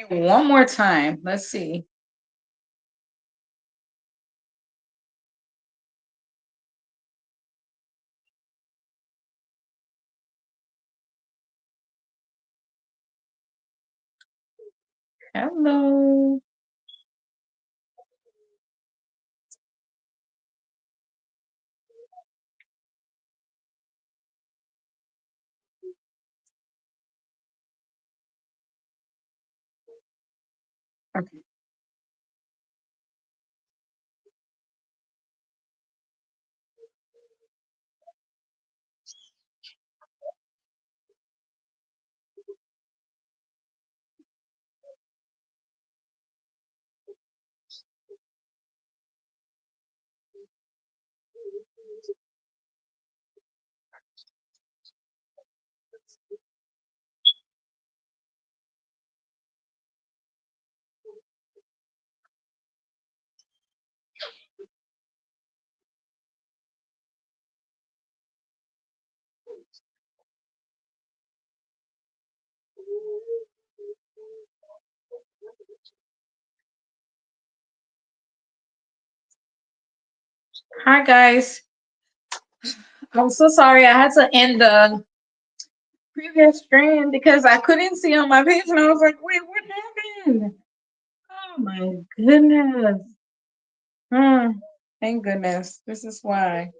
it one more time. Let's see. Hello. Okay. Hi guys. I'm so sorry. I had to end the previous stream because I couldn't see on my page, and I was like, "Wait, what happened?" Oh my goodness. Hmm. Thank goodness. This is why.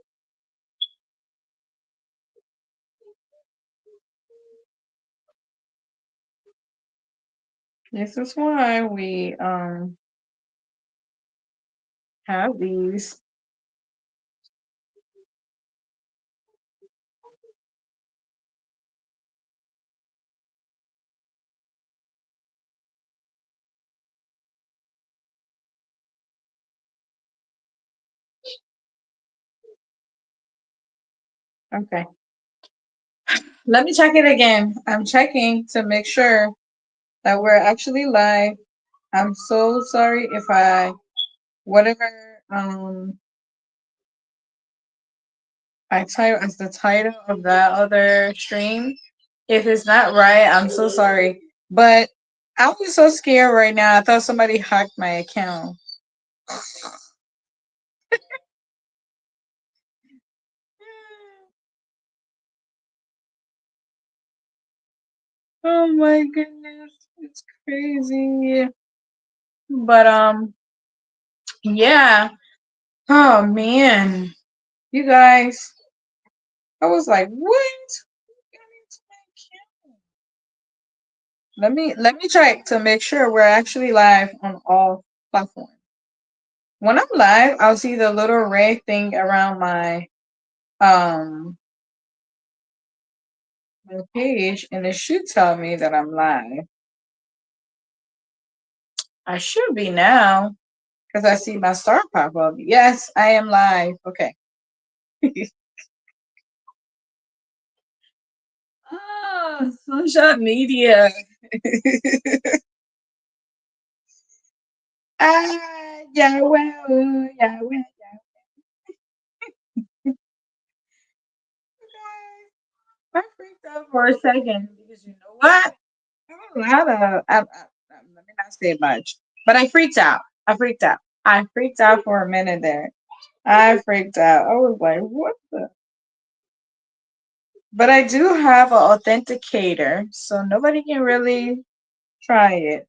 This is why we have these. Okay. Let me check it again. I'm checking to make sure that we're actually live. I'm so sorry if whatever I type as the title of that other stream. If it's not right, I'm so sorry. But I was so scared right now. I thought somebody hacked my account. Oh my goodness. It's crazy. But yeah. Oh man. You guys. I was like, what? Let me check to make sure we're actually live on all platforms. When I'm live, I'll see the little red thing around um my page, and it should tell me that I'm live. I should be now because I see my star pop up. Yes, I am live. Okay. Oh, social media. Yeah, well, yeah, well. I freaked out for a second because you know what? I'm a lot of. Let me not say much, but I freaked out. I freaked out. I freaked out for a minute there. I freaked out. I was like, "What the?" But I do have an authenticator, so nobody can really try it.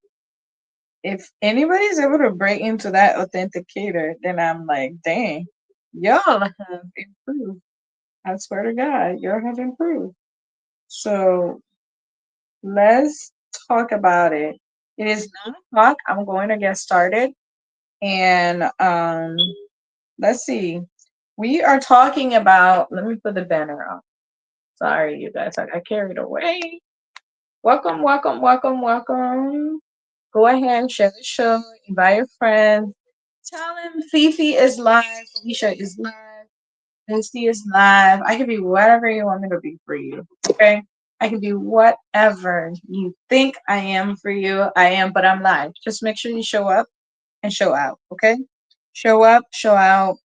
If anybody's able to break into that authenticator, then I'm like, dang, y'all have improved. I swear to God, y'all have improved. So let's talk about it. It is 9 o'clock. I'm going to get started. And let's see. We are talking about, let me put the banner up. Sorry, you guys, I got carried away. Welcome, welcome, welcome, welcome. Go ahead, share the show, invite your friends. Tell them Fifi is live, Felicia is live, Misty is live. I can be whatever you want me to be for you. Okay? I can be whatever you think I am for you. I am, but I'm live. Just make sure you show up and show out. Okay? Show up, show out.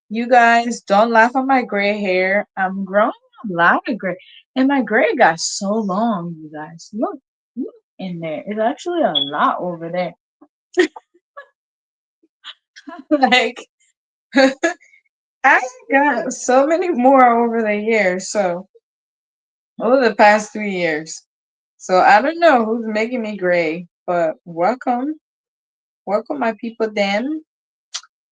You guys don't laugh at my gray hair. I'm growing a lot of gray. And my gray got so long, you guys. Look, look. in there. It's actually a lot over there. Like I got so many more over the years. So over the past 3 years. So I don't know who's making me gray, but welcome. Welcome my people then.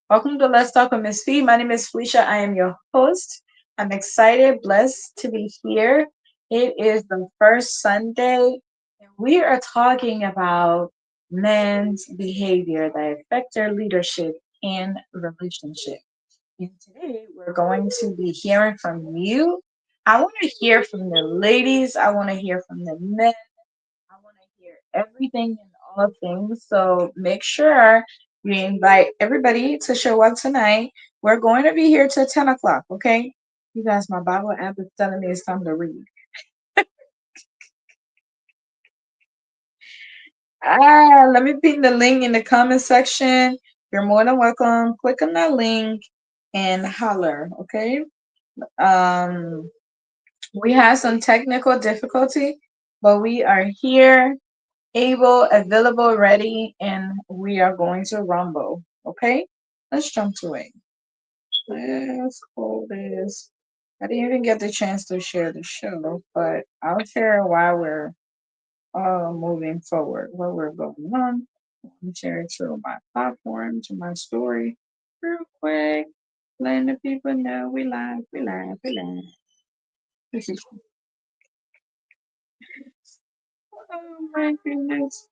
Welcome to Let's Talk with Miss Fee. My name is Felicia. I am your host. I'm excited, blessed to be here. It is the first Sunday, and we are talking about men's behavior that affect their leadership and relationship. And today we're going to be hearing from you. I want to hear from the ladies. I want to hear from the men. I want to hear everything and all things. So make sure you invite everybody to show up tonight. We're going to be here till 10 o'clock, okay? You guys, my Bible app is telling me it's time to read. Let me pin the link in the comment section. You're more than welcome. Click on that link and holler, okay? Um, we had some technical difficulty, but we are here, able, available, ready, and we are going to rumble. Okay? Let's jump to it. Let's call this. I didn't even get the chance to share the show, but I'll share while we're moving forward, what we're going on. I'll share it to my platform, to my story, real quick. Letting the people know we live, we live, we live. Oh my goodness.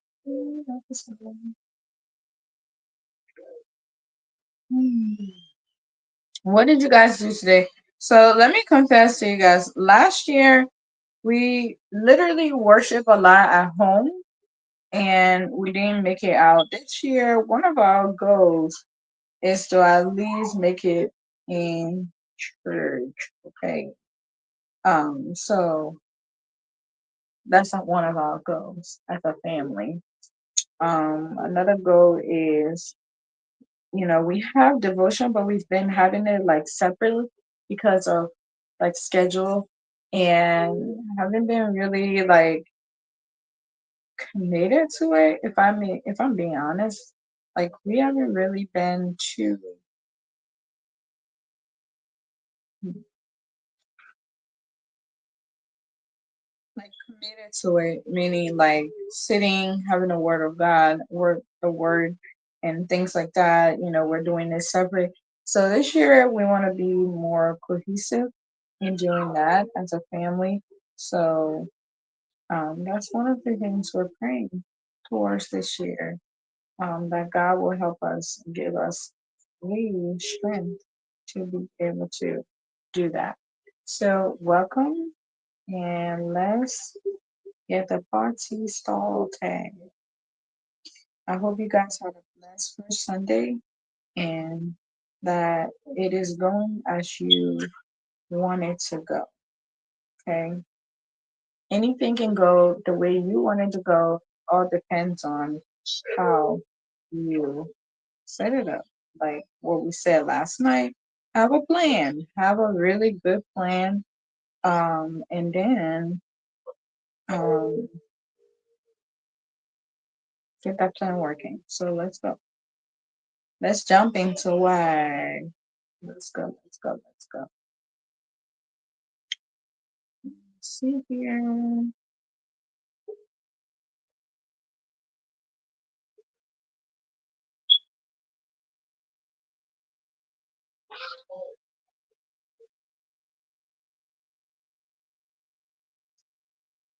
What did you guys do today? So let me confess to you guys. Last year, we literally worship a lot at home and we didn't make it out. This year, one of our goals is to at least make it in church. Okay. So that's not one of our goals as a family. Another goal is, we have devotion, but we've been having it like separately because of like schedule and haven't been really like committed to it. If I'm being honest, like we haven't really been too like committed to it, meaning like sitting, having a word of God, word the word and things like that. We're doing this separate. So this year we want to be more cohesive in doing that as a family. So that's one of the things we're praying towards this year. That God will help us and give us the strength to be able to do that. So welcome and let's get the party started. I hope you guys had a blessed first Sunday and that it is going as you want it to go. Okay. Anything can go the way you want it to go. All depends on how you set it up. Like what we said last night. Have a plan. Have a really good plan. And then um get that plan working. So let's go. Let's jump into why. Let's go. Let's go. Let's go. Let's see here.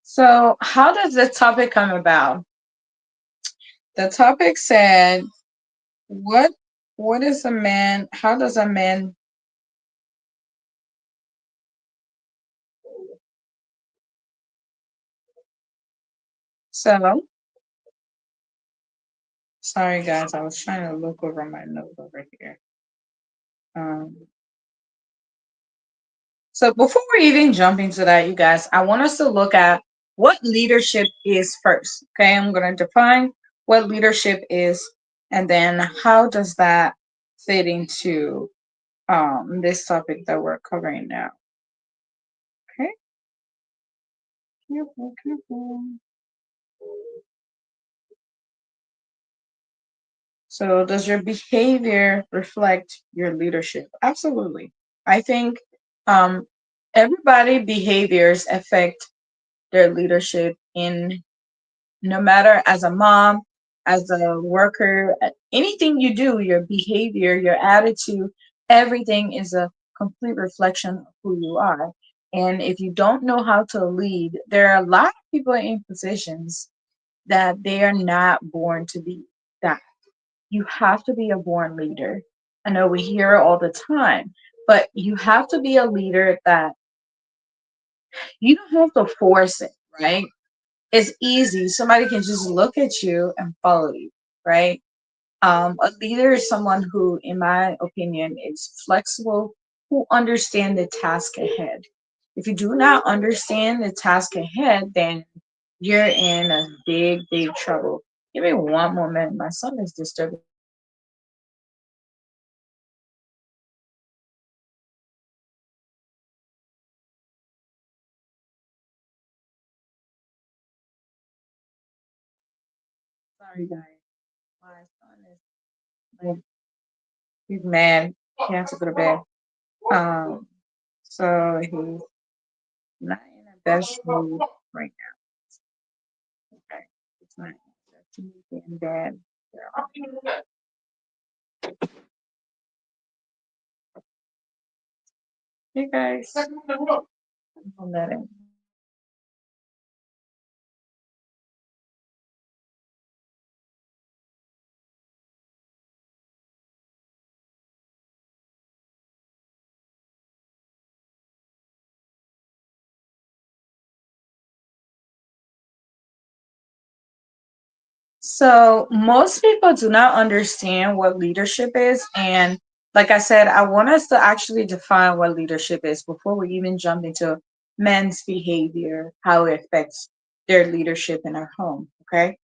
So, how does the topic come about? The topic said, "What? What is a man? How does a man?" So, sorry guys, I was trying to look over my note over here. Um, so before we even jump into that, you guys, I want us to look at what leadership is first. Okay, I'm going to define what leadership is, and then how does that fit into this topic that we're covering now. Okay, careful, careful. So, does your behavior reflect your leadership? Absolutely. I think um, everybody behaviors affect their leadership in no matter as a mom, as a worker, anything you do, your behavior, your attitude, everything is a complete reflection of who you are. And if you don't know how to lead, there are a lot of people in positions that they are not born to be that. You have to be a born leader. I know we hear it all the time, but you have to be a leader that you don't have to force it, right? It's easy. Somebody can just look at you and follow you, right? A leader is someone who, in my opinion, is flexible, who understand the task ahead. If you do not understand the task ahead, then you're in a big, big trouble. Give me one moment. My son is disturbing. Sorry, guys. My son is like he's mad. He has to go to bed. Um, so he's not in the best mood right now. Okay, it's not he's getting bad. Hey guys, I'll let him. So most people do not understand what leadership is, and like I said, I want us to actually define what leadership is before we even jump into men's behavior, how it affects their leadership in our home. Okay.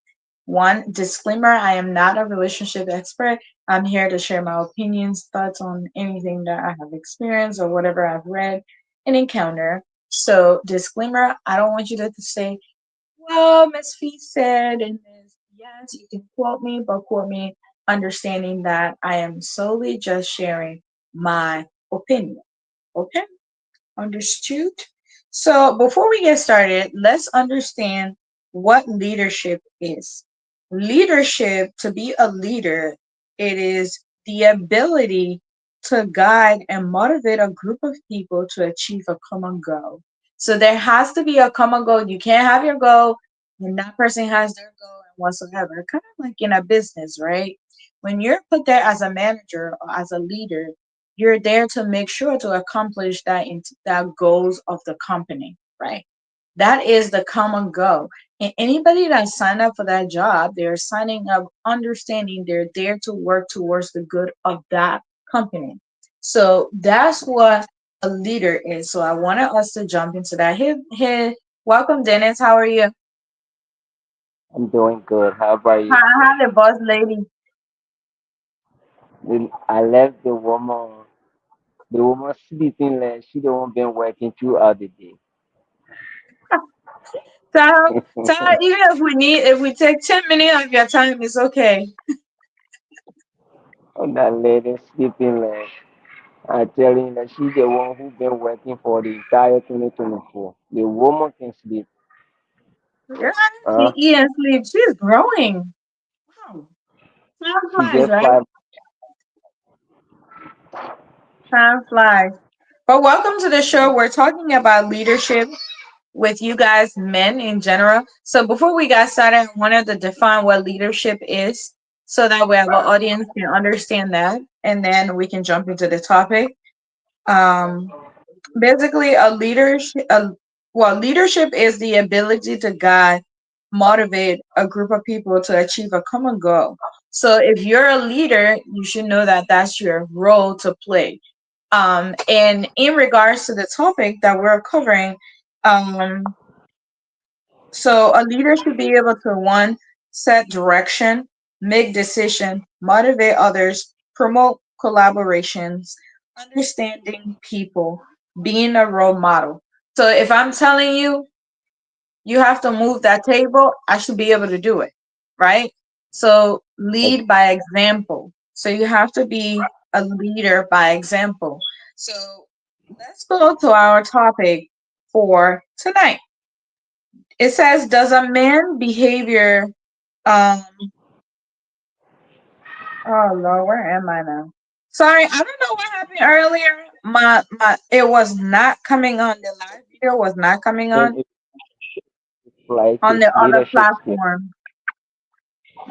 One disclaimer, I am not a relationship expert. I'm here to share my opinions, thoughts on anything that I have experienced or whatever I've read and encountered. So, disclaimer, I don't want you to say, well, Miss Fee said, and Miss, yes, you can quote me, but quote me understanding that I am solely just sharing my opinion. Okay? Understood? So before we get started, let's understand what leadership is. Leadership, to be a leader, it is the ability to guide and motivate a group of people to achieve a common goal. So there has to be a common goal. You can't have your goal and that person has their goal and whatsoever. Kind of like in a business, right? When you're put there as a manager or as a leader, you're there to make sure to accomplish that goals of the company, right? That is the common goal. And anybody that sign up for that job, they're signing up understanding they're there to work towards the good of that company. So that's what a leader is. So I wanted us to jump into that. Hey, welcome, Dennis. How are you? I'm doing good. How about you? Hi, the boss lady. I left the woman sleeping like she the one been working throughout the day. So, so even if we take 10 minutes of your time, it's okay. And that lady sleeping like I tell you that she's the one who been working for the entire 2024. The woman can sleep. Girl, she Uh, eat and sleep. She's growing. Wow. Time she flies, just right? five. Time flies. But welcome to the show. We're talking about leadership with you guys, men in general. So before we got started, I wanted to define what leadership is so that way our audience can understand that. And then we can jump into the topic. Um, Basically leadership is the ability to guide, motivate a group of people to achieve a common goal. So if you're a leader, you should know that that's your role to play. And in regards to the topic that we're covering, um so a leader should be able to one, set direction, make decision, motivate others, promote collaborations, understanding people, being a role model. So if I'm telling you you have to move that table, I should be able to do it, right? So lead by example. So you have to be a leader by example. So let's go to our topic for tonight. It says, does a man behavior um oh Lord, where am I now? Sorry, I don't know what happened earlier. My it was not coming on, the live video was not coming And on it's like his on the leadership skills. platform.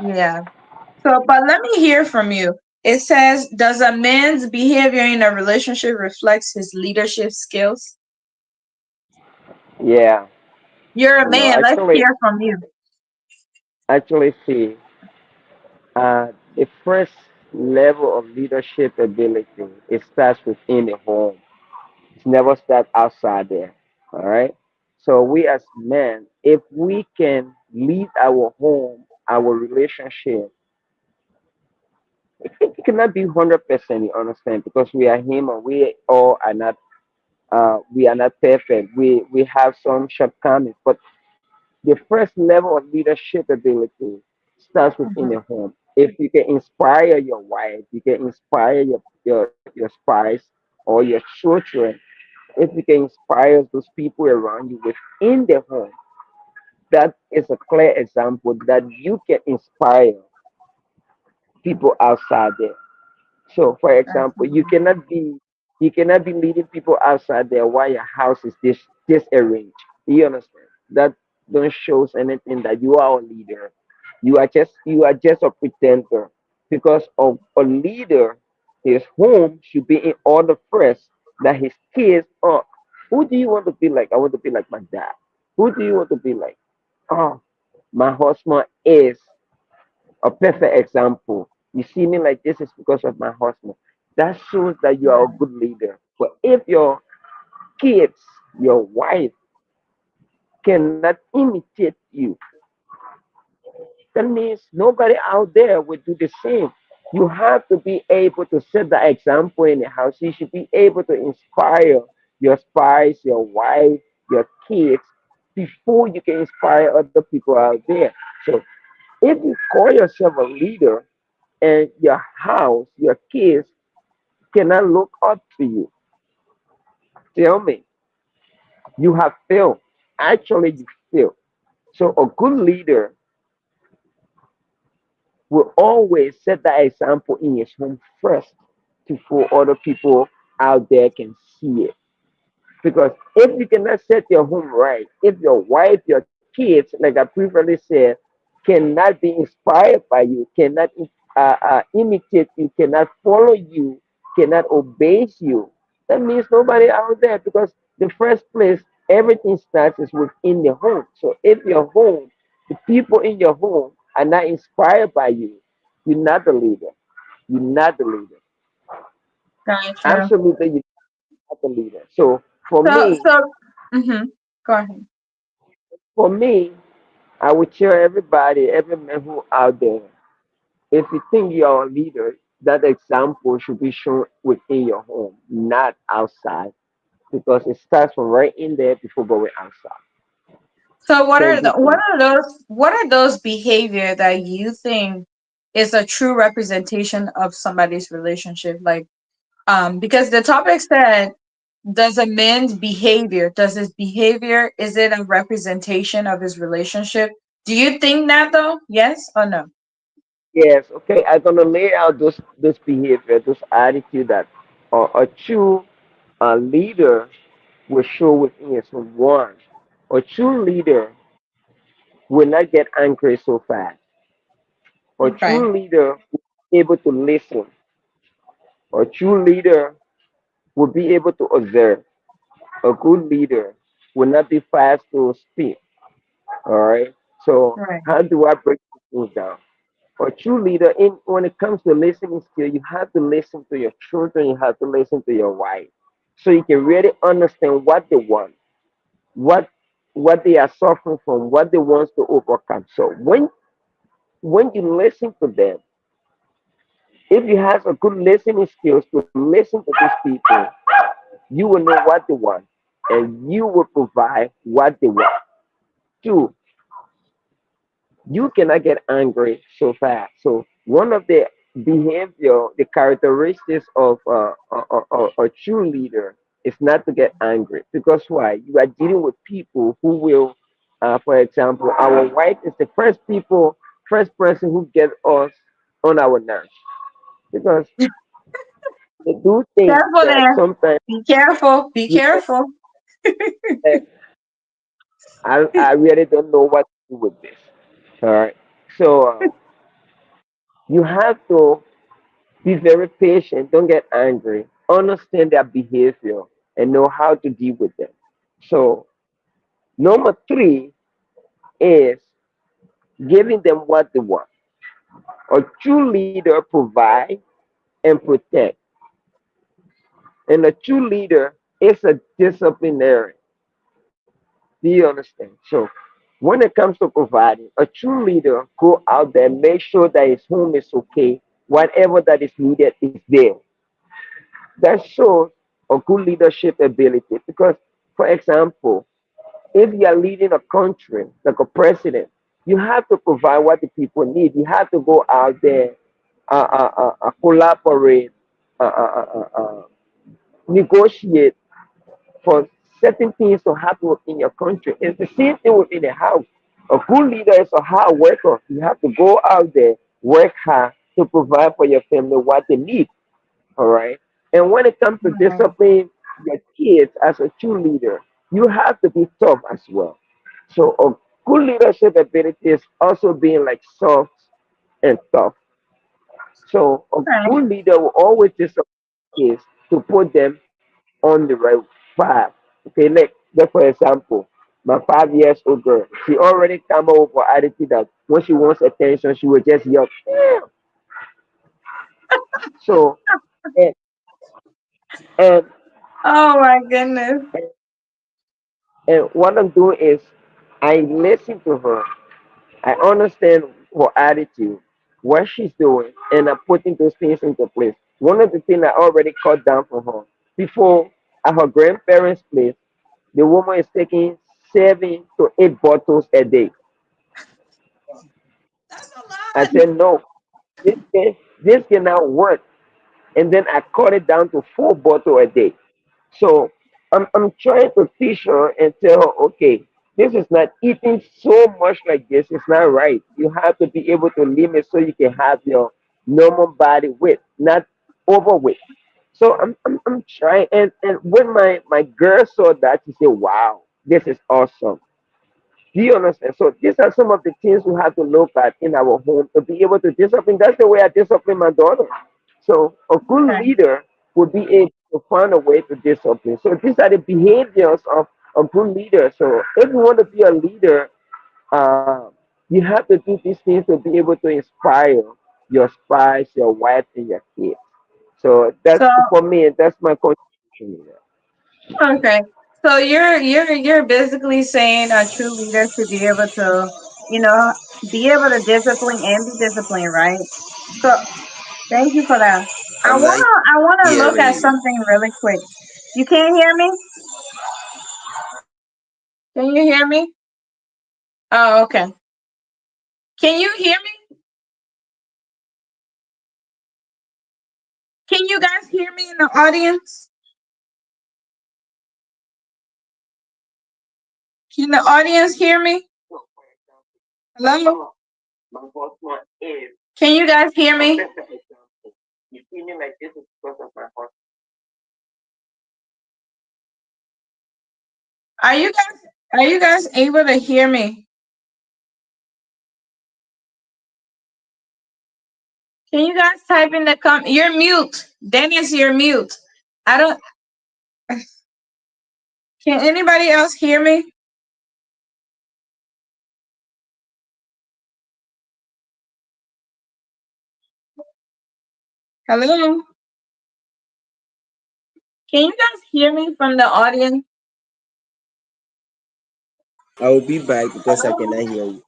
Yeah. So, but let me hear from you. It says, does a man's behavior in a relationship reflects his leadership skills? Yeah, You're a you know, man. Let's hear from you. actually see, the first level of leadership ability, it starts within the home. It's never start outside there. All right. So we as men, if we can lead our home, our relationship, it cannot be 100%. You understand? Because we are human. We all are not. We are not perfect. We have some shortcomings. But the first level of leadership ability starts within Mhm. the home. If you can inspire your wife, you can inspire your spouse or your children. If you can inspire those people around you within the home, that is a clear example that you can inspire people outside there. So, for example, Absolutely. you cannot be leading people outside there while your house is disarranged. You understand? That don't shows anything that you are a leader. You are just a pretender because of a leader. His home should be in order first. That his kids are. Who do you want to be like? I want to be like my dad. Who do you want to be like? Oh, my husband is a perfect example. You see me like this is because of my husband. That shows that you are a Right. good leader. But if your kids, your wife cannot imitate you, that means nobody out there will do the same. You have to be able to set the example in the house. You should be able to inspire your spouse, your wife, your kids before you can inspire other people out there. So if you call yourself a leader and your house, your kids cannot look up to you, tell me, you have failed. Actually, you failed. So a good leader will always set that example in his home first before other people out there can see it. Because if you cannot set your home right, if your wife, your kids, like I previously said, cannot be inspired by you, cannot imitate you, cannot follow you, cannot obey you, that means nobody out there. Because the first place, everything starts is within the home. So if your home, the people in your home are not inspired by you, you're not the leader. You're not the leader. Gotcha. Absolutely, you're not the leader. So for So, me, so, mm-hmm. Go ahead. For me, I would tell everybody, every man who out there, if you think you're a leader, that example should be shown within your home, not outside, because it starts from right in there before going outside. So, Thank you so much. what are those behavior that you think is a true representation of somebody's relationship? Like, because the topic said, does a man's behavior, does his behavior, is it a representation of his relationship? Do you think that though? Yes or no? Yes, okay. I'm gonna lay out those behavior, those attitude that a true leader will show within his home. One, a true leader will not get angry so fast. A Okay. true leader will be able to listen. A true leader will be able to observe. A good leader will not be fast to speak. All right. So Right. how do I break things down? A true leader, in when it comes to listening skill, you have to listen to your children. You have to listen to your wife, so you can really understand what they want, what what they are suffering from, what they want to overcome. So when you listen to them, if you have a good listening skills to listen to these people, you will know what they want and you will provide what they want. Two, You cannot get angry so fast. So one of the behavior, the characteristics of a true leader is not to get angry. Because why? You are dealing with people who will, for example, our wife is the first person who gets us on our nerves because they do things Careful that there. sometimes Be careful. Be you know, careful. like, I really don't know what to do with this. All right. So you have to be very patient. Don't get angry. Understand their behavior and know how to deal with them. So, number three is giving them what they want. A true leader provides and protect. And a true leader is a disciplinarian. Do you understand? So, when it comes to providing, a true leader go out there, make sure that his home is okay. Whatever that is needed is there. That shows a good leadership ability. Because, for example, if you are leading a country like a president, you have to provide what the people need. You have to go out there, collaborate, uh, uh, uh, uh, uh, negotiate for certain things to happen in your country. It's the same thing within the house. A good leader is a hard worker. You have to go out there, work hard to provide for your family what they need. All right. And when it comes to Right. discipline your kids as a true leader, you have to be tough as well. So a good leadership ability is also being like soft and tough. So a Right. good leader will always discipline kids to put them on the right path. Okay, like for example, my 5 years old girl, she already come up with an attitude that when she wants attention, she will just yell. "Yeah." So and and Oh my goodness. And what I'm doing is I listen to her. I understand her attitude, what she's doing, and I'm putting those things into place. One of the things I already cut down for her before at her grandparents' place, the woman is taking 7 to 8 bottles a day. That's a I lot. said, no, this cannot work. And then I cut it down to 4 bottles a day. So I'm trying to teach her and tell her, okay, this is not eating so much like this. It's not right. You have to be able to limit so you can have your normal body weight, not overweight. So I'm trying, and when my girl saw that, she said, "Wow, this is awesome." Do you understand? So these are some of the things we have to look at in our home to be able to discipline. That's the way I discipline my daughter. So a good Okay. leader would be able to find a way to discipline. So these are the behaviors of a good leader. So if you want to be a leader, uh, you have to do these things to be able to inspire your spouse, your wife, and your kids. So that's So for me. That's my contribution. okay. So you're basically saying a true leader should be able to, you know, be able to discipline and be disciplined, right? So thank you for that. I I'm not wanna I wanna look hearing at you. something really quick. You can't hear me? Can you hear me? Oh, okay. Can you hear me? Can you guys hear me in the audience? Can the audience hear me? Hello? My boss is Can you guys hear a me? perfect example. You feeling like this is because of my boss. Are you guys able to hear me? Can you guys type in the You're mute. Dennis, you're mute. I don't. Can anybody else hear me? Hello? Can you guys hear me from the audience? I will be back because I Hello? cannot hear you.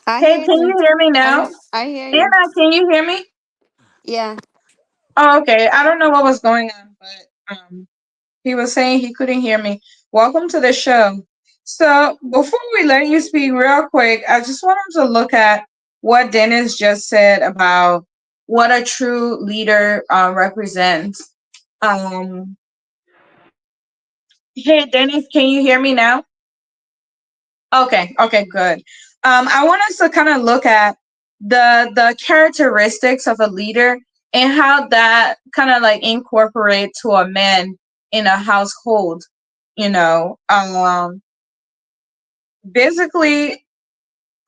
I Hey, hear can you you. hear me now? I hear you. Anna, can you hear me? Yeah. Oh, okay. I don't know what was going on, but he was saying he couldn't hear me. Welcome to the show. So before we let you speak real quick, I just wanted to look at what Dennis just said about what a true leader represents. Um, hey, Dennis, can you hear me now? Okay, okay, good. I want us to kind of look at the characteristics of a leader and how that kind of like incorporate to a man in a household. You know, basically,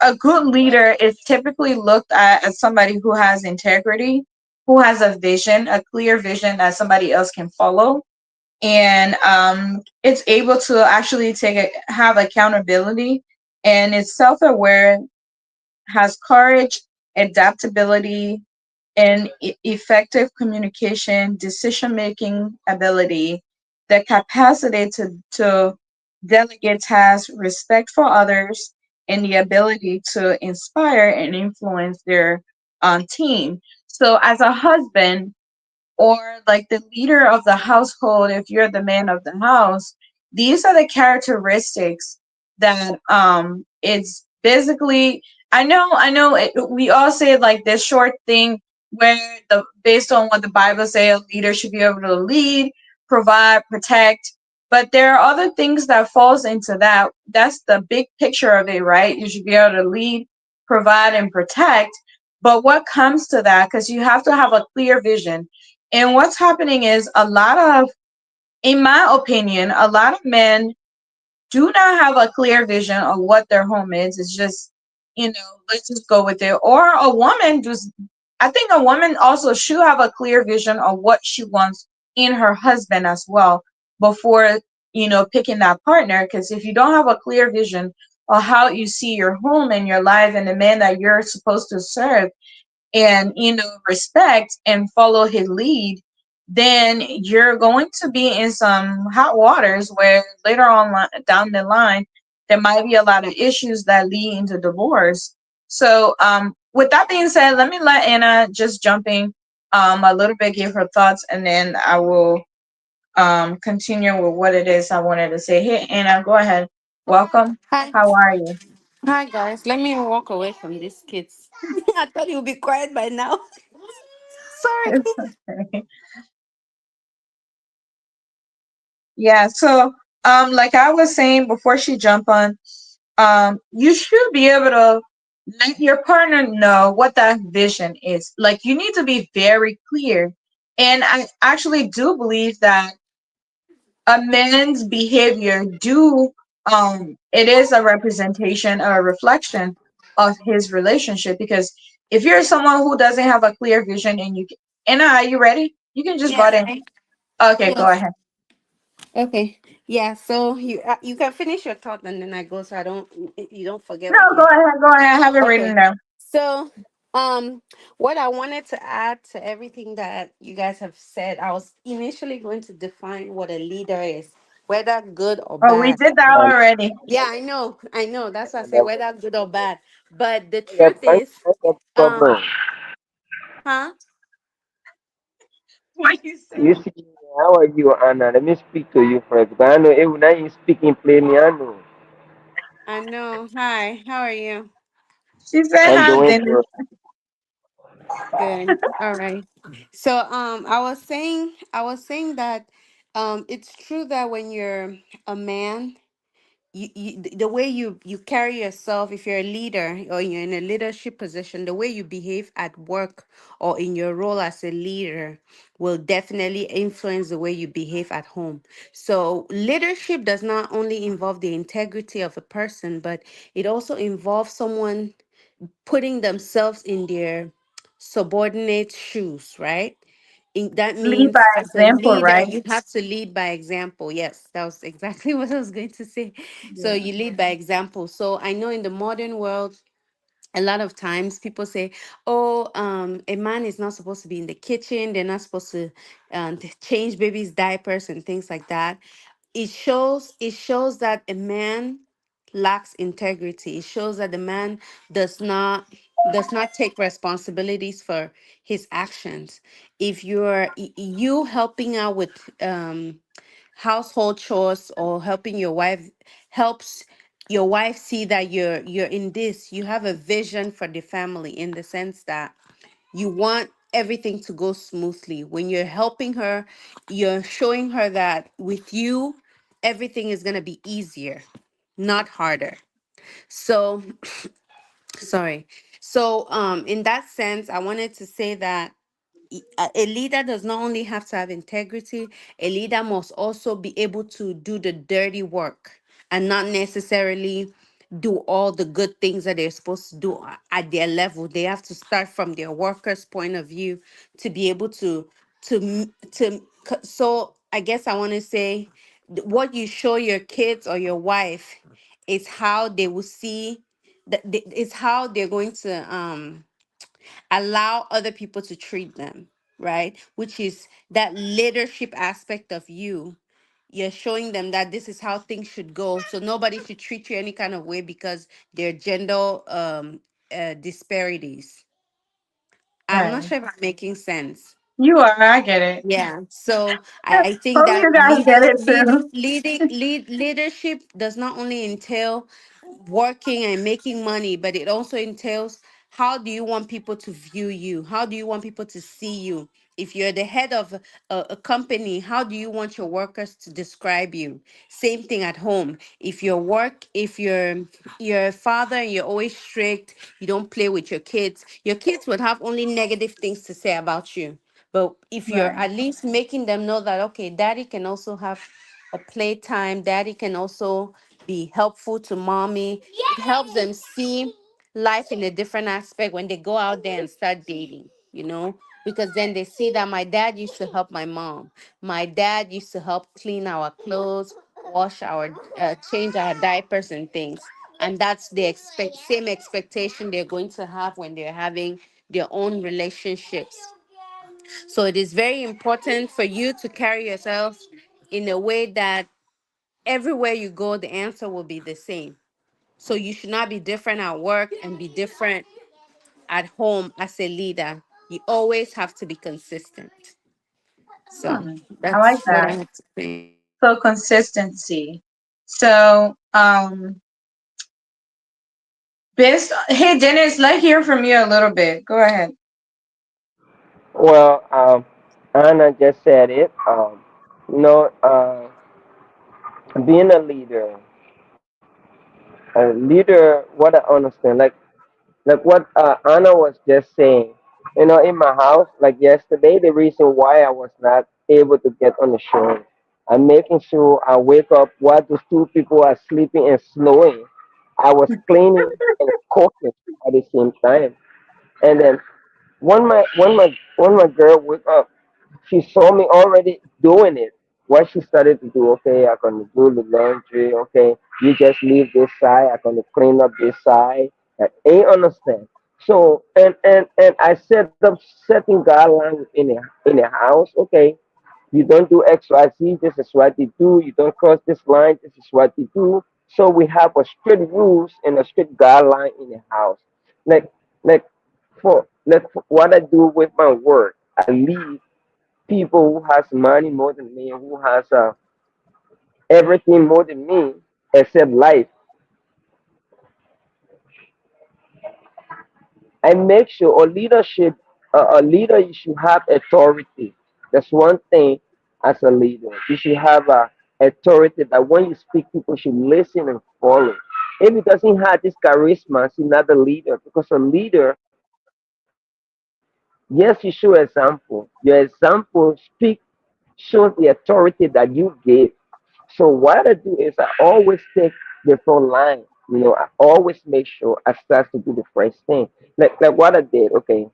a good leader is typically looked at as somebody who has integrity, who has a vision, a clear vision that somebody else can follow, and it's able to actually have accountability, and it's self-aware, has courage, adaptability, and effective communication, decision making ability, the capacity to delegate tasks, respect for others, and the ability to inspire and influence their team. So, as a husband, or like the leader of the household, if you're the man of the house, these are the characteristics that it's basically, I know we all say like this short thing where the based on what the Bible say, a leader should be able to lead, provide, protect, but there are other things that falls into that. That's the big picture of it, right? You should be able to lead, provide, and protect. But what comes to that, because you have to have a clear vision, and what's happening is a lot of, in my opinion, a lot of men do not have a clear vision of what their home is. It's just, let's just go with it. Or a woman just, I think a woman also should have a clear vision of what she wants in her husband as well before, picking that partner. Because if you don't have a clear vision of how you see your home and your life and the man that you're supposed to serve, and respect and follow his lead, then you're going to be in some hot waters where later on down the line there might be a lot of issues that lead into divorce. So with that being said, let me let Anna just jump in a little bit, give her thoughts, and then I will continue with what it is I wanted to say. Hey Anna, go ahead. Welcome. Hi. How are you? Hi, guys. Let me walk away from these kids. I thought you'd be quiet by now. Sorry. Yeah, so like I was saying before she jumped on, you should be able to let your partner know what that vision is. Like you need to be very clear. And I actually do believe that a man's behavior do it is a representation or a reflection of his relationship, because if you're someone who doesn't have a clear vision and Anna, are you ready? You can just butt Yes. in. Okay, go Yes. ahead. Okay. Yeah. So you can finish your thought and then I go so I don't you don't forget No, what go you. ahead, go ahead. I have it written Okay. down. So what I wanted to add to everything that you guys have said, I was initially going to define what a leader is, whether good or Oh, we bad. did that And already. Yeah, I know. I know. That's why I say the, whether good or bad. But the the, truth is, the um, problem. huh? What you You say? see, how are you, Anna? Let me speak to you first. But I know now you speaking plainly. I know. I know. Hi, how are you? She said I'm hi, doing Dennis. good. Good. All right. So I was saying that it's true that when you're a man, the way you carry yourself, if you're a leader or you're in a leadership position, the way you behave at work or in your role as a leader will definitely influence the way you behave at home. So leadership does not only involve the integrity of a person, but it also involves someone putting themselves in their subordinate shoes, right? That Lead by means as a example, leader, right? you have to lead by example. Yes, that was exactly what I was going to say. So Yeah. you lead by example. So I know in the modern world, a lot of times people say, oh, a man is not supposed to be in the kitchen. They're not supposed to change babies' diapers and things like that. It shows that a man lacks integrity. It shows that the man does not does not take responsibilities for his actions. If you helping out with household chores or helping your wife helps your wife see that you're in this, you have a vision for the family, in the sense that you want everything to go smoothly. When you're helping her, you're showing her that with you, everything is going to be easier, not harder. So, sorry. So, in that sense, I wanted to say that a leader does not only have to have integrity, a leader must also be able to do the dirty work and not necessarily do all the good things that they're supposed to do at their level. They have to start from their workers' point of view to be able so I guess I want to say what you show your kids or your wife is how they will see that is how they're going to allow other people to treat them, right? Which is that leadership aspect of you. You're showing them that this is how things should go. So nobody should treat you any kind of way because there are gender disparities. I'm not Right. sure if I'm making sense. You are. I get it. Yeah. So I think Hope that you guys get it too. leadership does not only entail working and making money, but it also entails how do you want people to view you? How do you want people to see you? If you're the head of a company, how do you want your workers to describe you? Same thing at home. If you're a father and you're always strict, you don't play with your kids would have only negative things to say about you. But if you're Right. at least making them know that, okay, daddy can also have a playtime, daddy can also be helpful to mommy, it helps them see life in a different aspect when they go out there and start dating, because then they see that my dad used to help my mom. My dad used to help clean our clothes, wash change our diapers and things. And that's the same expectation they're going to have when they're having their own relationships. So it is very important for you to carry yourself in a way that everywhere you go, the answer will be the same. So you should not be different at work and be different at home as a leader. You always have to be consistent. So Hmm. I like that's what I that. have to say. So consistency. So based. Hey Dennis, let's hear from you a little bit. Go ahead. Well, Anna just said it. You know, being a leader, what I understand, like what Anna was just saying. In my house, like yesterday, the reason why I was not able to get on the show, I'm making sure I wake up while those two people are sleeping and snowing. I was cleaning and cooking at the same time. And then when my girl woke up, she saw me already doing it. What she started to do, okay, I'm gonna do the laundry, okay, you just leave this side, I'm gonna clean up this side. I ain't understand. So and I set up setting guidelines in a house, okay. You don't do XYZ, this is what you do, you don't cross this line, this is what you do. So we have a strict rules and a strict guideline in the house. Like like for what I do with my work, I leave people who has money more than me, who has everything more than me, except life. I make sure a leader, you should have authority. That's one thing as a leader. You should have a authority that when you speak, people should listen and follow. If he doesn't have this charisma, he's not a leader, because a leader, yes, you show example. Your example shows the authority that you give. So what I do is I always take the front line. I always make sure I start to do the first thing. Like what I did. Okay,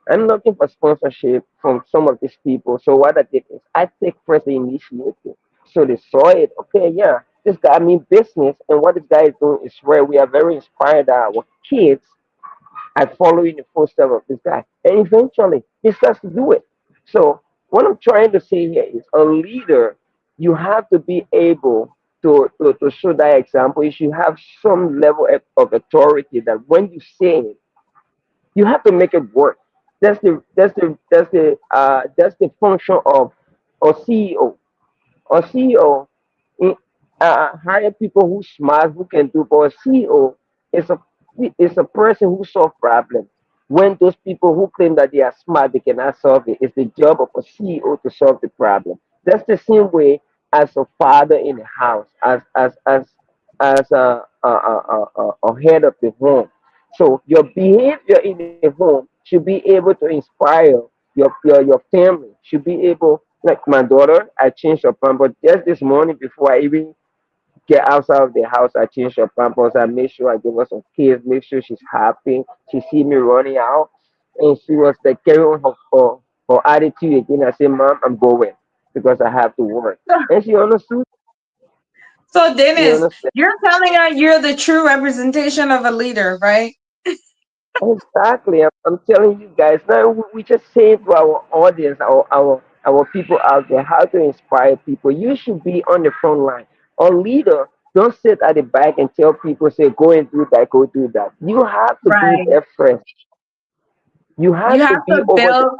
I'm looking for sponsorship from some of these people. So what I did is I take first the initiative. So they saw it. Okay, yeah, this guy mean business, and what this guy is doing is right. We are very inspired that our kids are following the footsteps of this guy, and eventually he starts to do it. So what I'm trying to say here is a leader, you have to be able to show that example. You should have some level of authority that when you say it, you have to make it work. That's the function of a CEO. or CEO, eh, hire people who smart, who can do. But a CEO is a person who solve problems. When those people who claim that they are smart, they cannot solve it. It's the job of a CEO to solve the problem. That's the same way as a father in the house, as a head of the home. So your behavior in the home should be able to inspire your family. Should be able, like my daughter, I changed her pampers just this morning before I even get outside of the house. I changed her pampers. I made sure I give her some kids, make sure she's happy. She see me running out, and she was like carrying her attitude again. I said, "Mom, I'm going because I have to work," and she understood. So She Dennis, understand. you're telling her you're the true representation of a leader, right? Exactly. I'm telling you guys now. We just say to our audience, our people out there, how to inspire people. You should be on the front line. A leader, don't sit at the back and tell people, say, go and do that, go do that. You have to be Right. there first. You You have to have be to over there. build,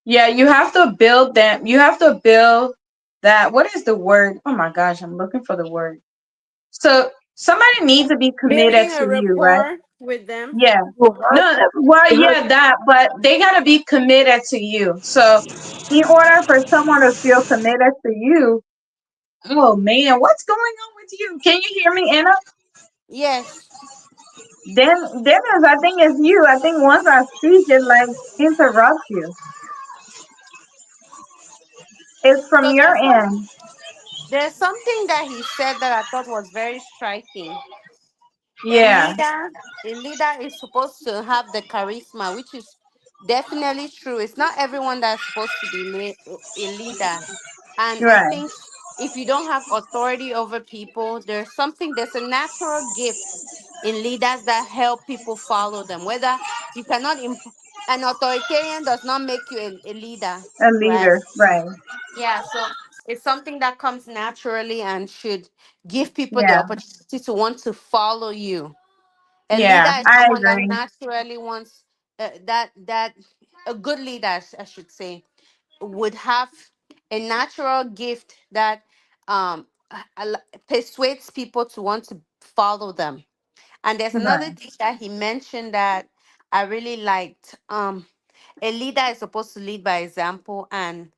yeah, you have to build them. You have to build that. What is the word? Oh my gosh, I'm looking for the word. So somebody needs to be committed Building to a you, right? rapport with them. Yeah. You have No, to. well, You have yeah, that, but they gotta be committed to you. So in order for someone to feel committed to you, oh man, what's going on with you? Can you hear me, Anna? Yes. Then I think it's you. I think once I speak, it like interrupts you. It's from So your end. there's something that he said that I thought was very striking. A Yeah. leader, a leader is supposed to have the charisma, which is definitely true. It's not everyone that's supposed to be a leader. And I Right. think if you don't have authority over people, there's a natural gift in leaders that help people follow them. Whether you cannot, an authoritarian does not make you a leader, A right? leader. Right. Yeah, so it's something that comes naturally and should give people the Yeah. opportunity to want to follow you. A leader Yeah. is I someone that agree. naturally wants that a good leader, I should say, would have a natural gift that persuades people to want to follow them. And there's another Right. thing that he mentioned that I really liked. A leader is supposed to lead by example, and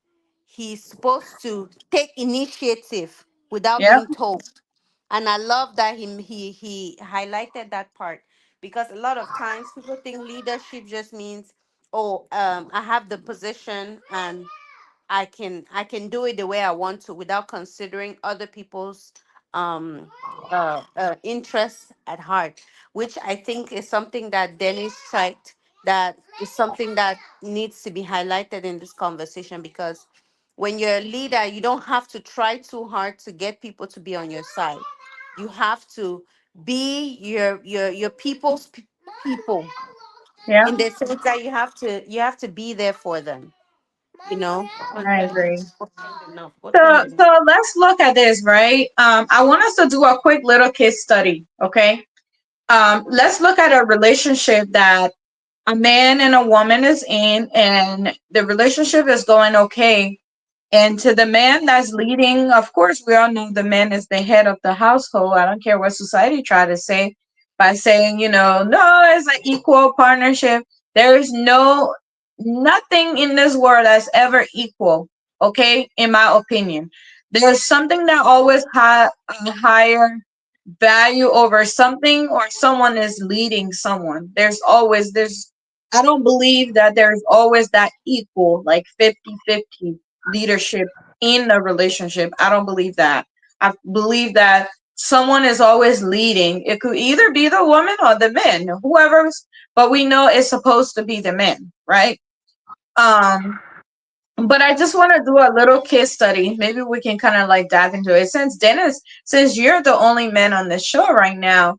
he's supposed to take initiative without Yep. being told. And I love that he highlighted that part, because a lot of times people think leadership just means, oh, I have the position and I can do it the way I want to without considering other people's um interests at heart, which I think is something that Dennis cite, that is something that needs to be highlighted in this conversation, because when you're a leader, you don't have to try too hard to get people to be on your side. You have to be your people's people, Yep. in the sense that you have to be there for them, you know. I agree. What time So is it? so let's look at this, right? I want us to do a quick little case study, okay? Let's look at a relationship that a man and a woman is in, and the relationship is going okay. And to the man that's leading, of course, we all know the man is the head of the household. I don't care what society try to say by saying, no, it's an equal partnership. There is nothing in this world that's ever equal. Okay, in my opinion, there's something that always a higher value over something, or someone is leading someone. There's I don't believe that there's always that equal, like 50-50 leadership in a relationship. I don't believe that. I believe that someone is always leading. It could either be the woman or the man, whoever's, but we know it's supposed to be the man, right? Um, but I just want to do a little case study. Maybe we can kind of like dive into it. Since you're the only man on this show right now,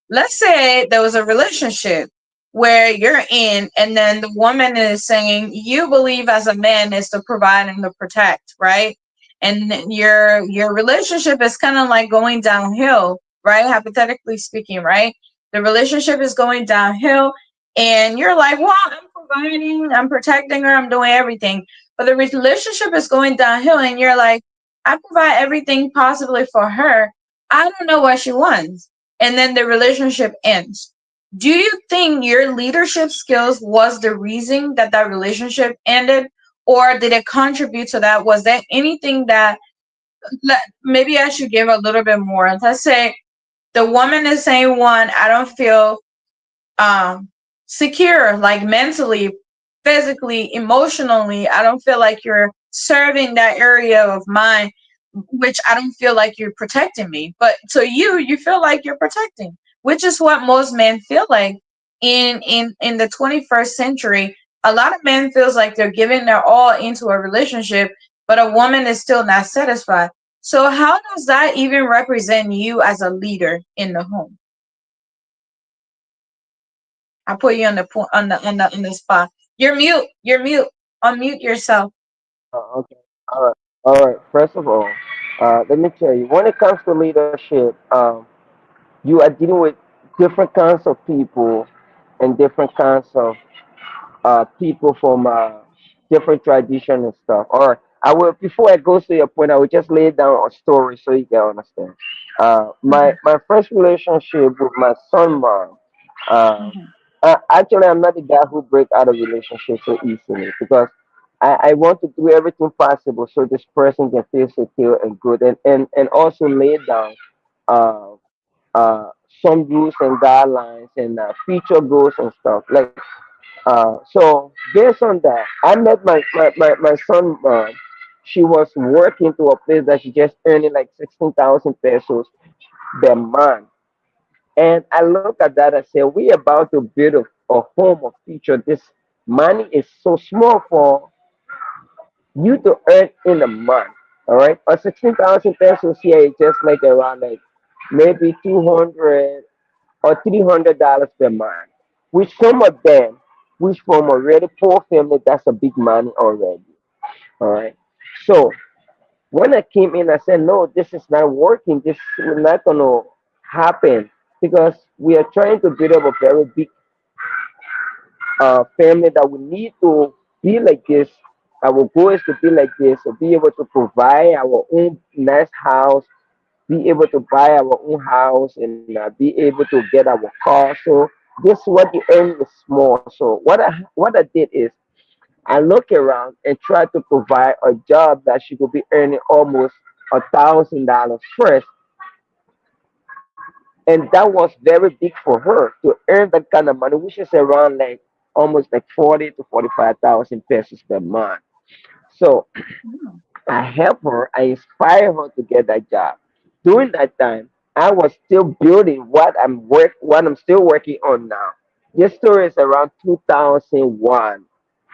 let's say there was a relationship where you're in, and then the woman is saying you believe as a man is to provide and to protect, right? And your relationship is kind of like going downhill, right? Hypothetically speaking, right? The relationship is going downhill, and you're like, well, I'm providing, I'm protecting her, I'm doing everything. But the relationship is going downhill, and you're like, I provide everything possibly for her. I don't know what she wants. And then the relationship ends. Do you think your leadership skills was the reason that that relationship ended? Or did it contribute to that? Was there anything that maybe I should give a little bit more? Let's say the woman is saying, one, I don't feel um secure, like mentally, physically, emotionally. I don't feel like you're serving that area of mine, which I don't feel like you're protecting me. But to you feel like you're protecting, which is what most men feel like in the 21st century. A lot of men feels like they're giving their all into a relationship, but a woman is still not satisfied. So how does that even represent you as a leader in the home? I put you on the on the spot. You're mute. You're mute. Unmute yourself. Okay. All right. All right. First of all, let me tell you, when it comes to leadership, you are dealing with different kinds of people and different kinds of people from different tradition and stuff. All right. I will before I go to your point, I will just lay down a story so you can understand. Mhm, My first relationship with my son mom. Uh, mhm, Actually, I'm not the guy who break out of relationships so easily because I want to do everything possible so this person can feel secure and good and also lay down uh, uh, some rules and guidelines and future goals and stuff. Like so based on that, I met my son. She was working to a place that she just earning like 16,000 pesos per month. And I look at that and say, we about to build a home of future. This money is so small for you to earn in a month. All right, a 16,000 pesos here is just like around like maybe 200 or $300 per month. Which some of them, which from a really poor family, that's a big money already. All right. So when I came in, I said, no, this is not working. This is not gonna happen because we are trying to build up a very big family that we need to be like this. Our goal is to be like this, to be able to provide our own nice house, be able to buy our own house, and be able to get our car. So this what the earn is small. So what I did is I look around and try to provide a job that she could be earning almost $1,000 first, and that was very big for her to earn that kind of money, which is around like almost like 40 to 45,000 pesos per month. So mhm. I help her, I inspire her to get that job. During that time, I was still building what I'm still working on now. This story is around 2001,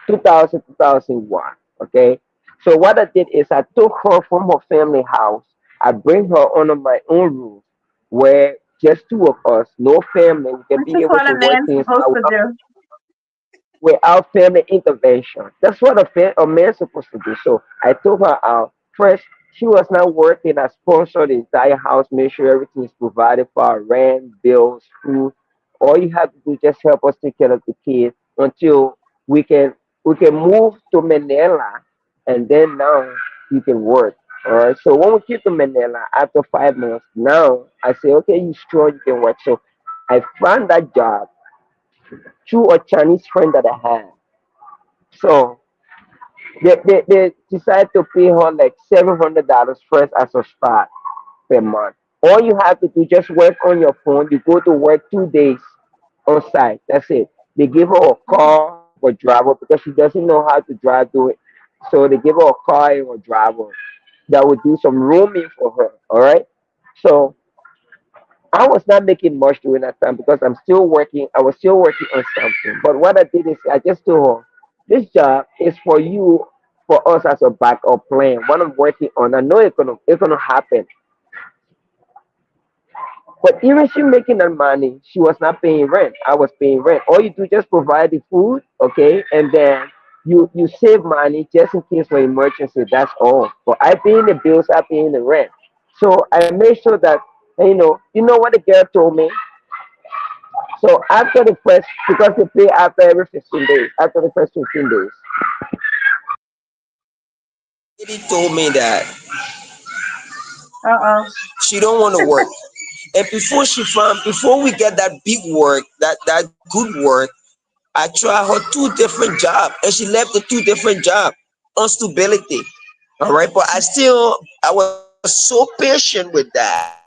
2000, 2001. Okay, so what I did is I took her from her family house. I bring her under my own roof, where just two of us, no family, we can This be is able what to a work man's things supposed out to do. without family intervention. That's what a man's supposed to do. So I took her out. First, she was not working. I sponsored the entire house, make sure everything is provided for our rent, bills, food. All you have to do is just help us take care of the kids until we can we can move to Manila, and then now you can work. All right. So when we get to Manila after 5 months, now I say, okay, you sure you can work? So I found that job through a Chinese friend that I had. So they decide to pay her like $700 first as a start per month. All you have to do just work on your phone. You go to work 2 days on site. That's it. They give her a car for driver because she doesn't know how to drive to it. So they give her a car and a driver that would do some rooming for her. All right. So I was not making much during that time because I'm still working. I was still working on something. But what I did is I just told her, this job is for you, for us as a backup plan. What I'm working on, I know it's gonna happen. But even she making that money, she was not paying rent. I was paying rent. All you do just provide the food, okay, and then you save money just in case for emergency. That's all. But I paying the bills, I paying the rent. So I made sure that you know what the girl told me. So after the first, because they pay after every 15 days, after the first 15 days. Lady told me that Uh-oh. She don't want to work. And before we get that big work, that good work, I tried her two different jobs, and she left the two different jobs on stability. All right, but I was so patient with that.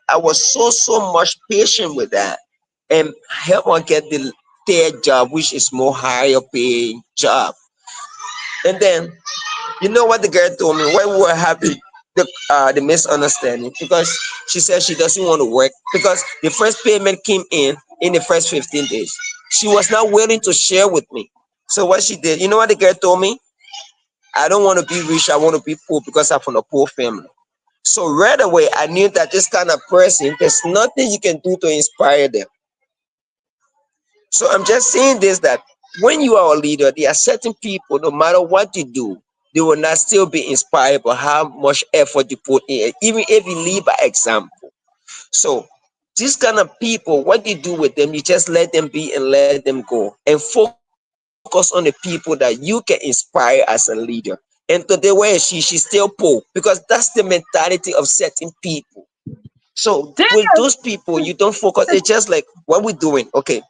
I was so much patient with that, and help her get the third job, which is more higher paying job. And then, you know what the girl told me when we were having the misunderstanding, because she said she doesn't want to work because the first payment came in the first 15 days. She was not willing to share with me. So what she did, you know what the girl told me? I don't want to be rich, I want to be poor because I'm from a poor family. So right away, I knew that this kind of person, there's nothing you can do to inspire them. So I'm just saying this, that when you are a leader, there are certain people, no matter what you do, they will not still be inspired by how much effort you put in, even if you lead by example. So these kind of people, what you do with them, you just let them be and let them go, and focus on the people that you can inspire as a leader. And today, where is she? She's still poor, because that's the mentality of certain people. So with those Dennis, people, you don't focus. It's just like what we're doing. Okay,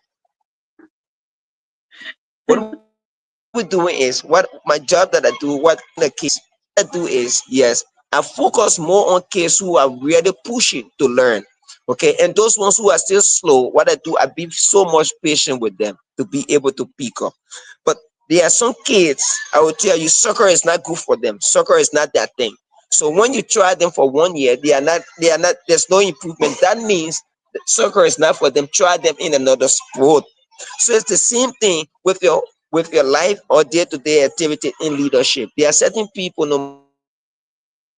what we're doing is what my job that I do, what the case I do is, yes, I focus more on kids who are really pushing to learn. Okay, and those ones who are still slow, what I do, I be so much patient with them to be able to pick up. But there are some kids, I will tell you, soccer is not good for them. Soccer is not that thing. So when you try them for 1 year, they are not, there's no improvement. That means that soccer is not for them. Try them in another sport. So it's the same thing with your life or day-to-day activity in leadership. There are certain people, no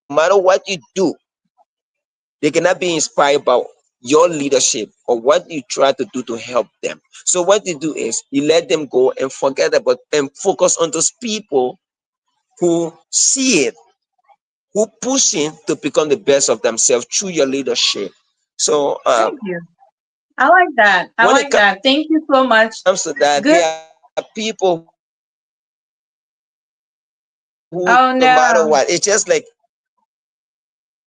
matter what you do, they cannot be inspired by your leadership or what you try to do to help them. So what you do is you let them go and forget about and focus on those people who see it, who pushing to become the best of themselves through your leadership. So thank you. I like that. I when it like comes that. Thank you so much. to that, Good. there are people who, no matter what, it's just like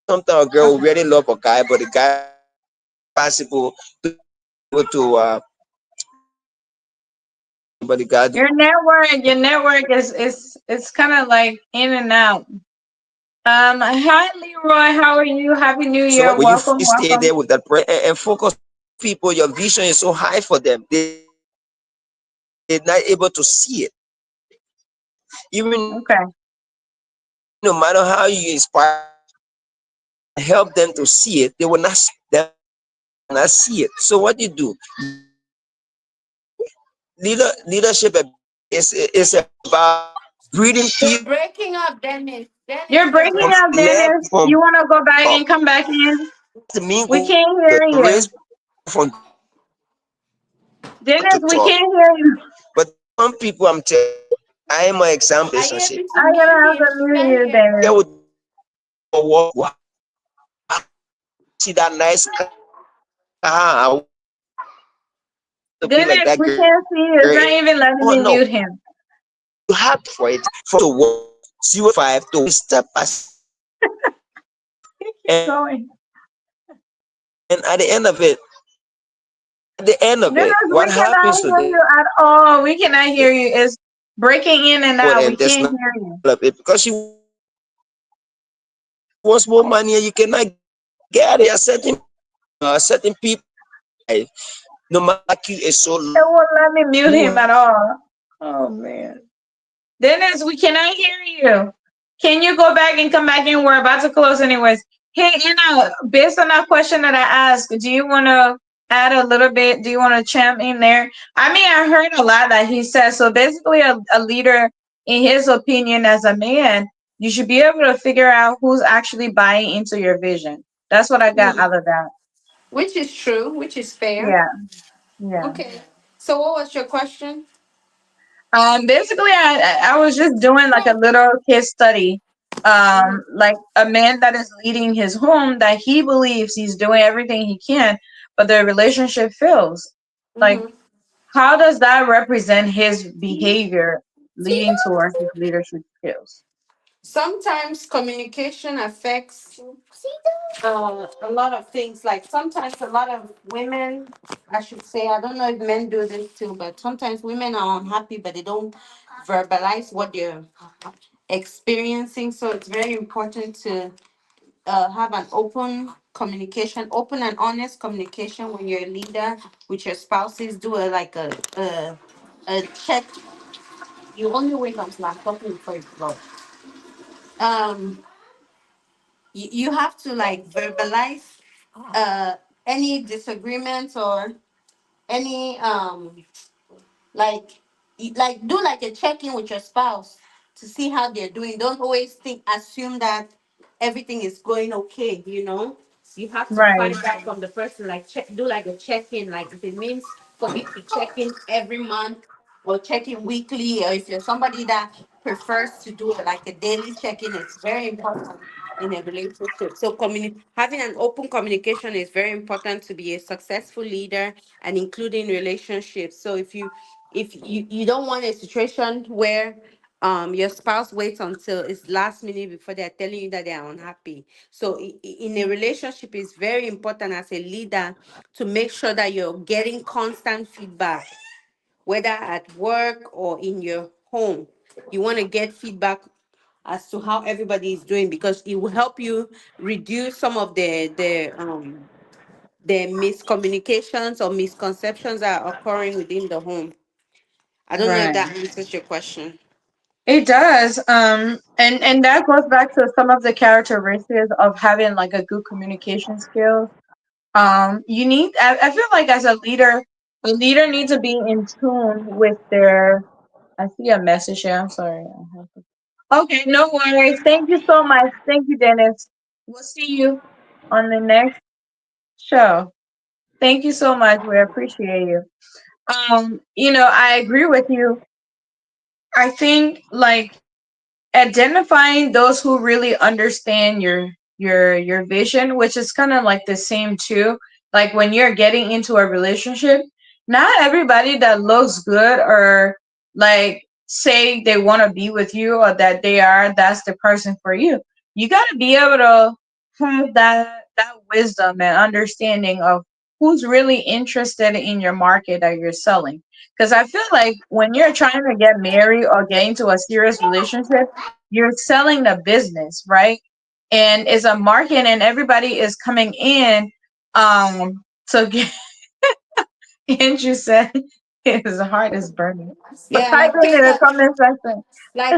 Oh no. sometimes a girl will really love Okay. a guy, but the guy will not be possible to be able to be able to provide for him. But the guy do not. Your network is it's kind of like in and out. Hi Leroy, how are you? Happy New So Year. what you Welcome, you stay welcome. there with that person and focus on those people. Your vision is so high for them. They're not able to see it. Even no matter how you inspire them, no matter how you Okay. inspire them, no matter how you help them to see it, they will not see it. They will not see it. So what you do, leadership is about breeding You're people breaking up, Dennis. You're Dennis, you're breaking from up, breaking up. left Dennis. from You want to go back up. and come back in? That's the main We goal, can't hear to you. raise from Dennis, to we talk. can't hear you. But there are some people, I'm telling you, I am an example Are you relationship. able to I'm mute gonna have him? to She mute can't you, hear. Dennis. Girl will take you for walk. Wow, see that nice car. I want to be like that girl. And Dennis, we can't see you. oh It's not no, even letting me mute him. you have to for it for to walk 0 to 5 to step by step. Keep And going. at the end of it, Dennis, what we cannot happens to hear them? you at all. We cannot hear you. It's breaking in and For out. We them, there's can't not hear you. all of it because she wants more money and you cannot get it. There are certain people in your life, no matter how much you inspire them, no matter how much you make them feel like you is so It won't low, let me mute him at you all. are Oh man. Dennis, we cannot hear you. Can you go back and come back in? We're about to close anyways. Hey, Anna, based on that question that I asked, do you want to add a little bit? Do you want to chime in there? I mean, I heard a lot that he said. So basically, a leader, in his opinion, as a man, you should be able to figure out who's actually buying into your vision. That's what I got Mm. out of that. Which is true, which is fair. Yeah, yeah. Okay. So what was your question? Basically, I was just doing like a little case study. Mm-hmm. Like a man that is leading his home that he believes he's doing everything he can, but the relationship fails. Like, Mm-hmm. how does that represent his behavior leading towards his leadership skills? Sometimes communication affects a lot of things. Like sometimes a lot of women, I should say, I don't know if men do this too, but sometimes women are unhappy, but they don't verbalize what they're experiencing. So it's very important to have an open communication, open and honest communication when you're a leader with your spouses. Do a check. You only wait until I'm talking before you go. Um, you have to like verbalize uh any disagreements or any like do like a check-in with your spouse to see how they're doing. Don't always think assume that everything is going okay, you know. You have to find Right. out from the person, like do like a check-in. Like if it means for me to check in every month or check in weekly, or if you're somebody that prefers to do it like a daily check-in, it's very important in a relationship. So having an open communication is very important to be a successful leader and including relationships. So if you don't want a situation where your spouse waits until it's last minute before they're telling you that they are unhappy. So in a relationship, it's very important as a leader to make sure that you're getting constant feedback, whether at work or in your home. You want to get feedback as to how everybody is doing, because it will help you reduce some of the miscommunications or misconceptions that are occurring within the home. I don't know if Right. that answers your question. It does. And that goes back to some of the characteristics of having like a good communication skills. You need. I feel like as a leader needs to be in tune with their. I see a message here. I'm sorry. Okay, no worries. Thank you so much. Thank you, Dennis. We'll see you on the next show. Thank you so much. We appreciate you. I agree with you. I think like identifying those who really understand your vision, which is kind of like the same too, like when you're getting into a relationship, not everybody that looks good or like say they want to be with you or that that's the person for you. You got to be able to have that wisdom and understanding of who's really interested in your market that you're selling, because I feel like when you're trying to get married or get into a serious relationship, you're selling the business, right? And it's a market and everybody is coming in to get Andrew said his heart is burning. But Yeah, type like it in the comment section.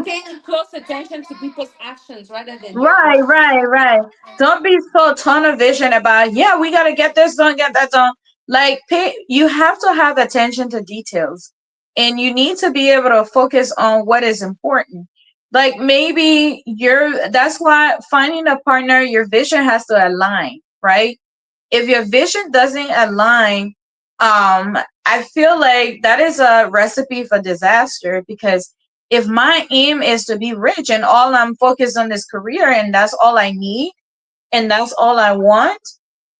paying close attention to people's actions rather than their Right, words. right, right. Don't be so tunnel vision about, yeah, we gotta get this done, get that done. Like you have to have attention to details. And you need to be able to focus on what is important. Like maybe that's why finding a partner, your vision has to align, right? If your vision doesn't align, I feel like that is a recipe for disaster, because if my aim is to be rich and all I'm focused on is career and that's all I need and that's all I want,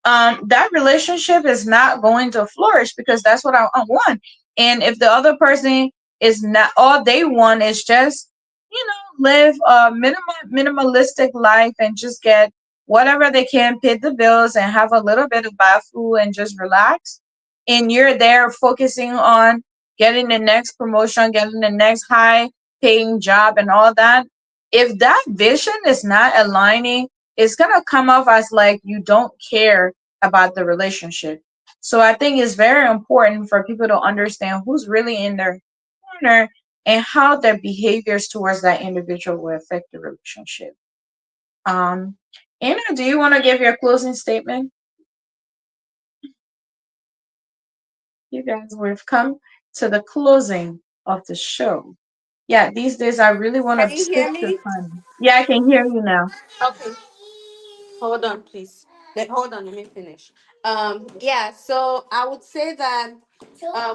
that relationship is not going to flourish because that's what I want. And if the other person is not, all they want is just, live a minimalistic life and just get whatever they can, pay the bills and have a little bit of bad food and just relax. And you're there focusing on getting the next promotion, getting the next high paying job and all that. If that vision is not aligning, it's gonna come off as like you don't care about the relationship. So I think it's very important for people to understand who's really in their corner and how their behaviors towards that individual will affect the relationship. Um, Anna, do you want to give your closing statement? You guys, we've come to the closing of the show. Yeah, these days I really want Can to you stick hear to me? fun. Yeah, I can hear you now. Okay. Hold on, please. Hold on, let me finish. Yeah, so I would say that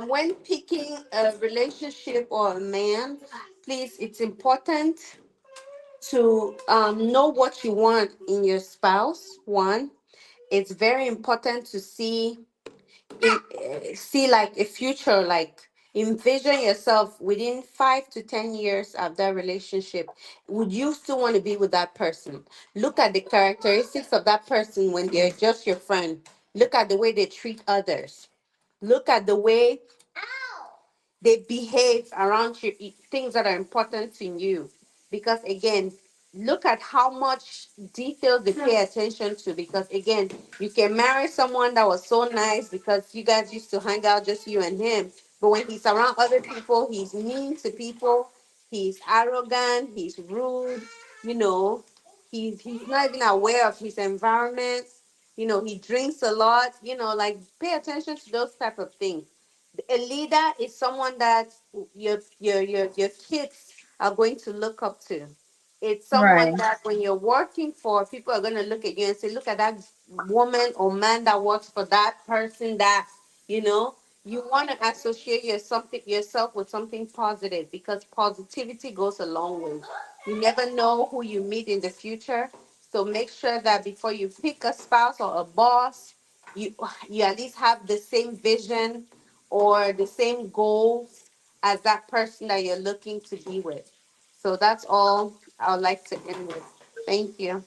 when picking a relationship or a man, please, it's important to know what you want in your spouse. One, it's very important to see like a future, like Envision yourself within 5 to 10 years of that relationship. Would you still want to be with that person? Look at the characteristics of that person when they're just your friend. Look at the way they treat others. Look at the way they behave around you, things that are important to you. Because again, look at how much details they pay attention to. Because again, you can marry someone that was so nice because you guys used to hang out, just you and him, but when he's around other people, he's mean to people, he's arrogant, he's rude, you know, he's not even aware of his environment, he drinks a lot, like, pay attention to those type of things. A leader is someone that your kids are going to look up to. It's someone Right. that when you're working for, people are going to look at you and say, look at that woman or man that works for that person, that you know you want to associate yourself with something positive, because positivity goes a long way. You never know who you meet in the future. So make sure that before you pick a spouse or a boss, you you at least have the same vision or the same goals as that person that you're looking to be with. So that's all I would like to end with. Thank you.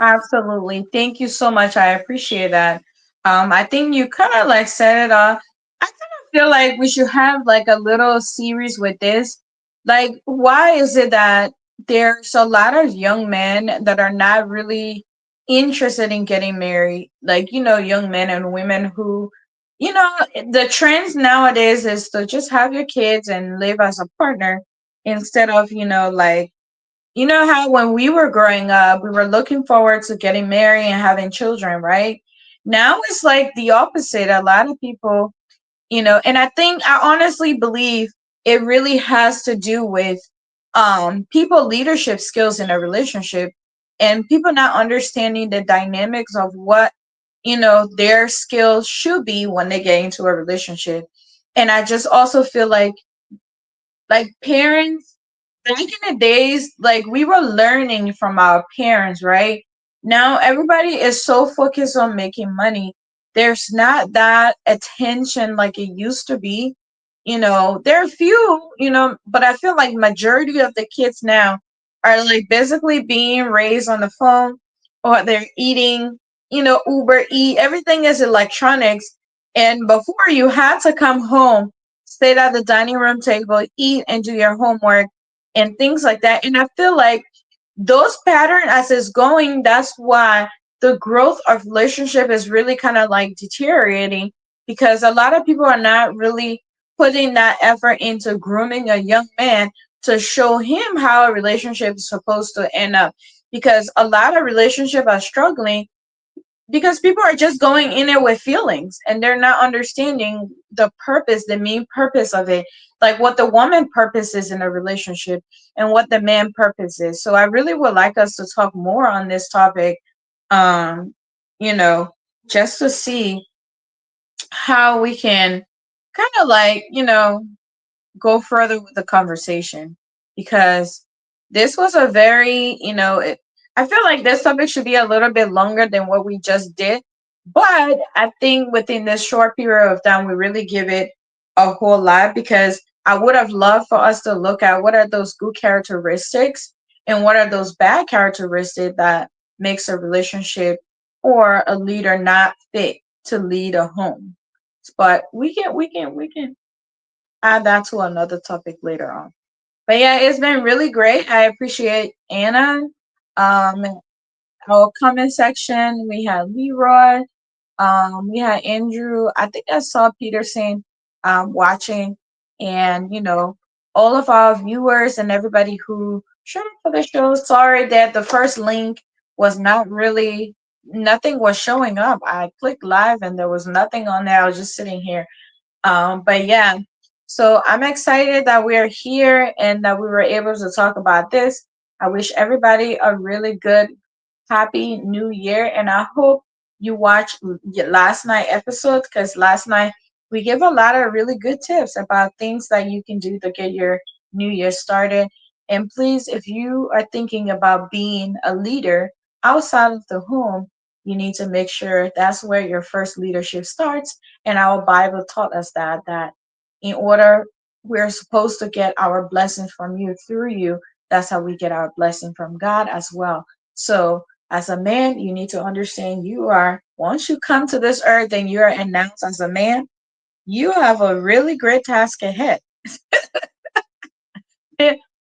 Absolutely. Thank you so much. I appreciate that. I think you kind of like set it off. I kind of feel like we should have like a little series with this. Like, why is it that there's a lot of young men that are not really interested in getting married? Like, young men and women who, the trends nowadays is to just have your kids and live as a partner instead of, like, how when we were growing up, we were looking forward to getting married and having children, right? Now it's like the opposite. A lot of people, and I honestly believe it really has to do with people leadership skills in a relationship, and people not understanding the dynamics of what, their skills should be when they get into a relationship. And I just also feel like parents back in the days, like we were learning from our parents, right? Now everybody is so focused on making money. There's not that attention like it used to be. There are few, but I feel like majority of the kids now are like basically being raised on the phone, or they're eating, Uber Eat. Everything is electronics. And before, you had to come home, sit at the dining room table, eat, and do your homework and things like that. And I feel like those patterns, as it's going, that's why the growth of relationship is really kind of like deteriorating, because a lot of people are not really putting that effort into grooming a young man to show him how a relationship is supposed to end up. Because a lot of relationships are struggling because people are just going in there with feelings, and they're not understanding the purpose, the main purpose of it, like what the woman purpose is in a relationship and what the man purpose is. So I really would like us to talk more on this topic, um you know just to see how we can kind of like, go further with the conversation, because this was a very, I feel like this topic should be a little bit longer than what we just did. But I think within this short period of time, we really give it a whole lot, because I would have loved for us to look at what are those good characteristics and what are those bad characteristics that makes a relationship or a leader not fit to lead a home. But we can add that to another topic later on. But yeah, it's been really great. I appreciate Anna. Our comment section, we had Leroy, we had Andrew. I think I saw Peterson watching, and all of our viewers and everybody who showed up for the show. Sorry that the first link was not really, nothing was showing up. I clicked live and there was nothing on there. I was just sitting here, but yeah, so I'm excited that we're here and that we were able to talk about this. I wish everybody a really good, happy new year. And I hope you watched last night episode, because last night we gave a lot of really good tips about things that you can do to get your new year started. And please, if you are thinking about being a leader outside of the home, you need to make sure that's where your first leadership starts. And our Bible taught us that in order we're supposed to get our blessing from you through you. That's how we get our blessing from God as well. So as a man, you need to understand you are, once you come to this earth and you're announced as a man, you have a really great task ahead.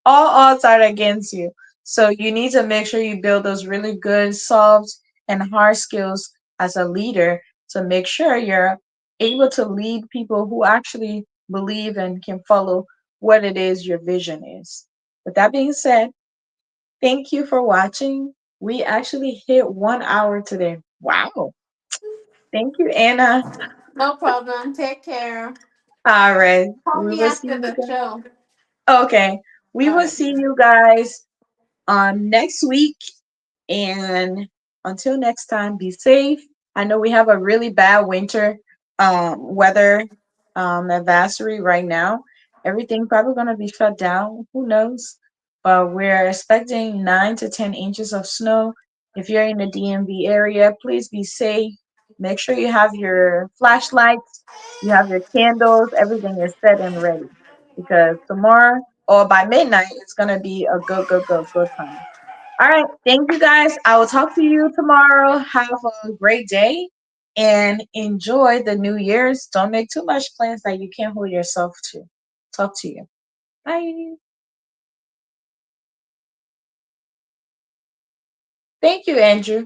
All odds are against you. So you need to make sure you build those really good soft and hard skills as a leader to make sure you're able to lead people who actually believe and can follow what it is your vision is. With that being said, thank you for watching. We actually hit 1 hour today. Wow. Thank you, Anna. No problem. Take care. All right. Call We me will see after you the guys. show. Okay. We All will right. see you guys next week. And until next time, be safe. I know we have a really bad winter weather advisory right now. Everything probably gonna be shut down. Who knows? But we're expecting 9 to 10 inches of snow. If you're in the DMV area, please be safe. Make sure you have your flashlights, you have your candles, everything is set and ready. Because tomorrow or by midnight, it's gonna be a good time. All right. Thank you guys. I will talk to you tomorrow. Have a great day and enjoy the New Year's. Don't make too much plans that you can't hold yourself to. Talk to you. Bye. Thank you, Andrew.